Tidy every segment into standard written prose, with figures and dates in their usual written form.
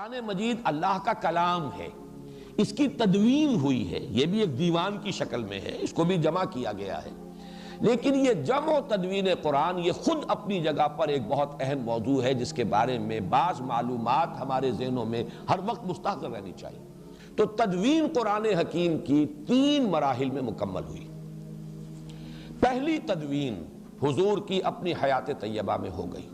قرآن مجید اللہ کا کلام ہے، اس کی تدوین ہوئی ہے، یہ بھی ایک دیوان کی شکل میں ہے، اس کو بھی جمع کیا گیا ہے، لیکن یہ جمع و تدوین قرآن یہ خود اپنی جگہ پر ایک بہت اہم موضوع ہے جس کے بارے میں بعض معلومات ہمارے ذہنوں میں ہر وقت مستحضر رہنی چاہیے۔ تو تدوین قرآن حکیم کی 3 مراحل میں مکمل ہوئی۔ پہلی تدوین حضور کی اپنی حیات طیبہ میں ہو گئی،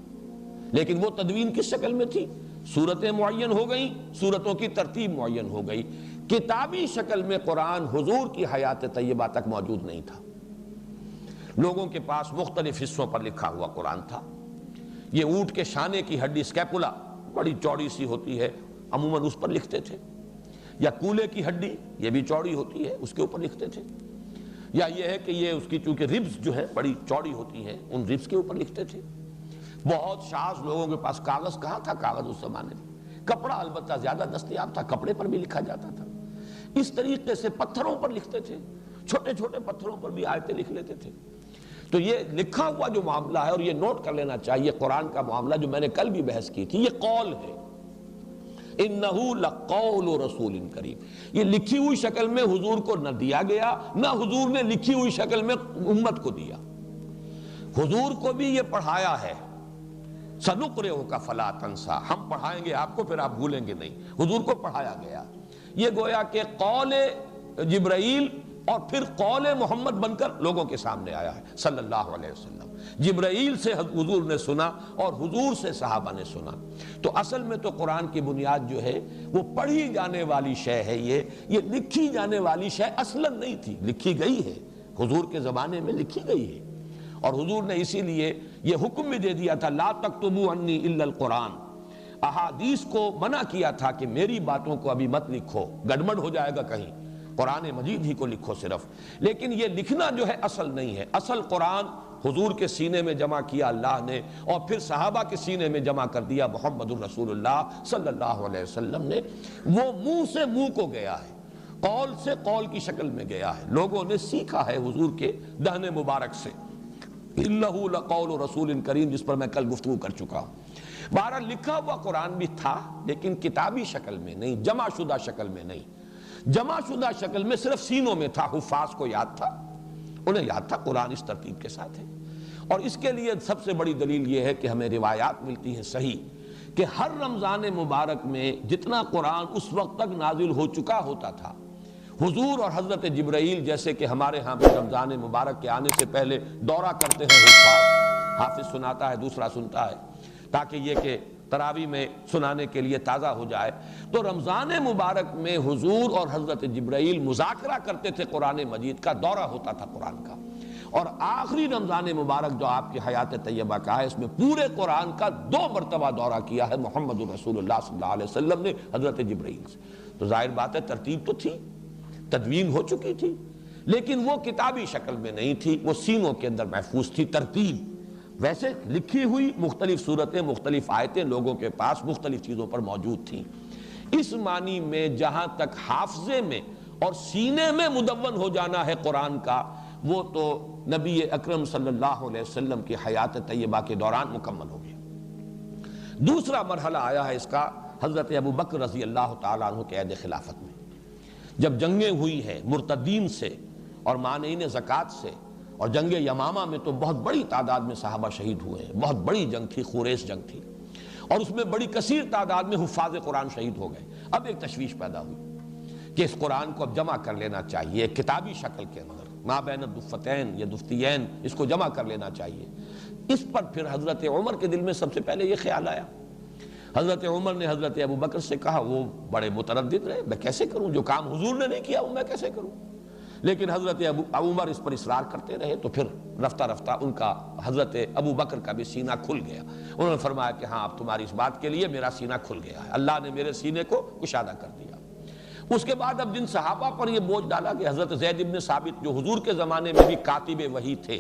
لیکن وہ تدوین کس شکل میں تھی؟ صورتیں معین ہو گئیں، صورتوں کی ترتیب معین ہو گئی، کتابی شکل میں قرآن حضور کی حیات طیبہ تک موجود نہیں تھا۔ لوگوں کے پاس مختلف حصوں پر لکھا ہوا قرآن تھا۔ یہ اونٹ کے شانے کی ہڈی اسکیپولا بڑی چوڑی سی ہوتی ہے، عموماً اس پر لکھتے تھے، یا کولے کی ہڈی یہ بھی چوڑی ہوتی ہے، اس کے اوپر لکھتے تھے، یا یہ ہے کہ یہ اس کی چونکہ ربز جو ہے بڑی چوڑی ہوتی ہیں، ان ربز کے اوپر لکھتے تھے۔ بہت شاذ لوگوں کے پاس کاغذ کہاں تھا، کاغذ اس زمانے میں، کپڑا البتہ زیادہ دستیاب تھا، کپڑے پر بھی لکھا جاتا تھا۔ اس طریقے سے پتھروں پر لکھتے تھے، چھوٹے چھوٹے پتھروں پر بھی آیتیں لکھ لیتے تھے۔ تو یہ لکھا ہوا جو معاملہ ہے، اور یہ نوٹ کر لینا چاہیے، قرآن کا معاملہ جو میں نے کل بھی بحث کی تھی، یہ قول ہے، اِنَّهُ لَقَوْلُ رَسُولٍ کریم۔ یہ لکھی ہوئی شکل میں حضور کو نہ دیا گیا، نہ حضور نے لکھی ہوئی شکل میں امت کو دیا۔ حضور کو بھی یہ پڑھایا ہے، سَنُقْرِئُكَ فَلَا تَنْسَىٰ، ہم پڑھائیں گے آپ کو پھر آپ بھولیں گے نہیں، حضور کو پڑھایا گیا۔ یہ گویا کہ قول جبرائیل اور پھر قول محمد بن کر لوگوں کے سامنے آیا ہے صلی اللہ علیہ وسلم۔ جبرائیل سے حضور نے سنا اور حضور سے صحابہ نے سنا۔ تو اصل میں تو قرآن کی بنیاد جو ہے وہ پڑھی جانے والی شے ہے، یہ لکھی جانے والی شے اصلاً نہیں تھی، لکھی گئی ہے، حضور کے زمانے میں لکھی گئی ہے، اور حضور نے اسی لیے یہ حکم بھی دے دیا تھا، لا تکتبوا عنی الا القرآن، احادیث کو منع کیا تھا کہ میری باتوں کو ابھی مت لکھو، گڑبڑ ہو جائے گا کہیں، قرآن مجید ہی کو لکھو صرف۔ لیکن یہ لکھنا جو ہے اصل نہیں ہے، اصل قرآن حضور کے سینے میں جمع کیا اللہ نے، اور پھر صحابہ کے سینے میں جمع کر دیا محمد الرسول اللہ صلی اللہ علیہ وسلم نے۔ وہ منہ سے منہ کو گیا ہے، قول سے قول کی شکل میں گیا ہے، لوگوں نے سیکھا ہے حضور کے دہن مبارک سے۔ اِنَّهُ لَقَوْلُ رَسُولٍ کریم، جس پر میں کل گفتگو کر چکا ہوں۔ بہرحال لکھا ہوا قرآن بھی تھا، لیکن کتابی شکل میں نہیں، جمع شدہ شکل میں نہیں۔ جمع شدہ شکل میں صرف سینوں میں تھا، حفاظ کو یاد تھا، انہیں یاد تھا قرآن اس ترتیب کے ساتھ ہے۔ اور اس کے لیے سب سے بڑی دلیل یہ ہے کہ ہمیں روایات ملتی ہیں صحیح کہ ہر رمضان مبارک میں جتنا قرآن اس وقت تک نازل ہو چکا ہوتا تھا، حضور اور حضرت جبرائیل جیسے کہ ہمارے ہاں بھی رمضان مبارک کے آنے سے پہلے دورہ کرتے ہیں حفاظ، حافظ سناتا ہے دوسرا سنتا ہے، تاکہ یہ کہ تراویح میں سنانے کے لیے تازہ ہو جائے۔ تو رمضان مبارک میں حضور اور حضرت جبرائیل مذاکرہ کرتے تھے، قرآن مجید کا دورہ ہوتا تھا قرآن کا۔ اور آخری رمضان مبارک جو آپ کی حیات طیبہ کا ہے، اس میں پورے قرآن کا 2 مرتبہ دورہ کیا ہے محمد الرسول اللہ صلی اللہ علیہ وسلم نے حضرت جبرائیل سے۔ تو ظاہر بات ہے ترتیب تو تھی، تدوین ہو چکی تھی، لیکن وہ کتابی شکل میں نہیں تھی، وہ سینوں کے اندر محفوظ تھی ترتیب۔ ویسے لکھی ہوئی مختلف صورتیں، مختلف آیتیں لوگوں کے پاس مختلف چیزوں پر موجود تھیں۔ اس معنی میں جہاں تک حافظے میں اور سینے میں مدون ہو جانا ہے قرآن کا، وہ تو نبی اکرم صلی اللہ علیہ وسلم کی حیات طیبہ کے دوران مکمل ہو گیا۔ دوسرا مرحلہ آیا ہے اس کا حضرت ابو بکر رضی اللہ تعالیٰ عنہ کے عہد خلافت میں، جب جنگیں ہوئی ہیں مرتدین سے اور مانعین زکوٰۃ سے، اور جنگ یمامہ میں تو بہت بڑی تعداد میں صحابہ شہید ہوئے ہیں، بہت بڑی جنگ تھی، خوریس جنگ تھی، اور اس میں بڑی کثیر تعداد میں حفاظ قرآن شہید ہو گئے۔ اب ایک تشویش پیدا ہوئی کہ اس قرآن کو اب جمع کر لینا چاہیے کتابی شکل کے اندر، ما بین الدفتین یا دفتیین، اس کو جمع کر لینا چاہیے۔ اس پر پھر حضرت عمر کے دل میں سب سے پہلے یہ خیال آیا۔ حضرت عمر نے حضرت ابو بکر سے کہا، وہ بڑے متردد رہے، میں کیسے کروں، جو کام حضور نے نہیں کیا وہ میں کیسے کروں؟ لیکن حضرت عمر اس پر اصرار کرتے رہے، تو پھر رفتہ رفتہ ان کا حضرت ابو بکر کا بھی سینہ کھل گیا۔ انہوں نے فرمایا کہ ہاں اب تمہاری اس بات کے لیے میرا سینہ کھل گیا ہے، اللہ نے میرے سینے کو کشادہ کر دیا۔ اس کے بعد اب جن صحابہ پر یہ بوجھ ڈالا کہ حضرت زید بن ثابت جو حضور کے زمانے میں بھی کاتب وحی تھے،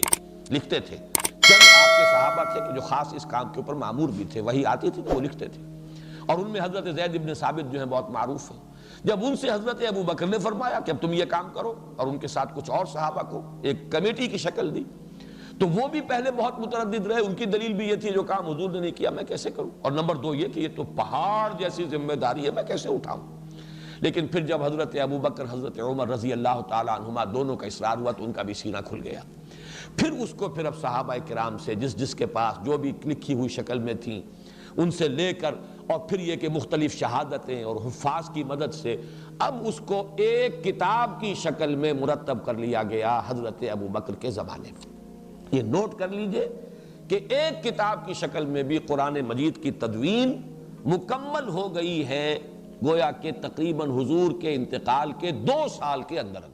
لکھتے تھے، چند آپ کے صحابہ تھے کہ جو خاص اس کام کے اوپر مامور بھی تھے، وحی آتی تھی تو وہ لکھتے تھے، اور ان میں حضرت زید بن ثابت جو ہیں بہت معروف ہیں۔ جب ان سے حضرت ابو بکر نے فرمایا کہ اب تم یہ کام کرو، اور ان کے ساتھ کچھ اور صحابہ کو ایک کمیٹی کی شکل دی، تو وہ بھی پہلے بہت متردد رہے، ان کی دلیل بھی یہ تھی جو کام حضور نے نہیں کیا میں کیسے کروں، اور نمبر دو یہ کہ یہ تو پہاڑ جیسی ذمہ داری ہے میں کیسے اٹھاؤں۔ لیکن پھر جب حضرت ابو بکر حضرت عمر رضی اللہ تعالیٰ عنہما دونوں کا اصرار ہوا تو ان کا بھی سینہ کھل گیا۔ پھر اس کو پھر اب صحابہ کرام سے جس کے پاس جو بھی لکھی ہوئی شکل میں تھیں ان سے لے کر، اور پھر یہ کہ مختلف شہادتیں اور حفاظ کی مدد سے اب اس کو ایک کتاب کی شکل میں مرتب کر لیا گیا حضرت ابو بکر کے زمانے میں۔ یہ نوٹ کر لیجئے کہ ایک کتاب کی شکل میں بھی قرآن مجید کی تدوین مکمل ہو گئی ہے، گویا کہ تقریباً حضور کے انتقال کے 2 سال کے اندر۔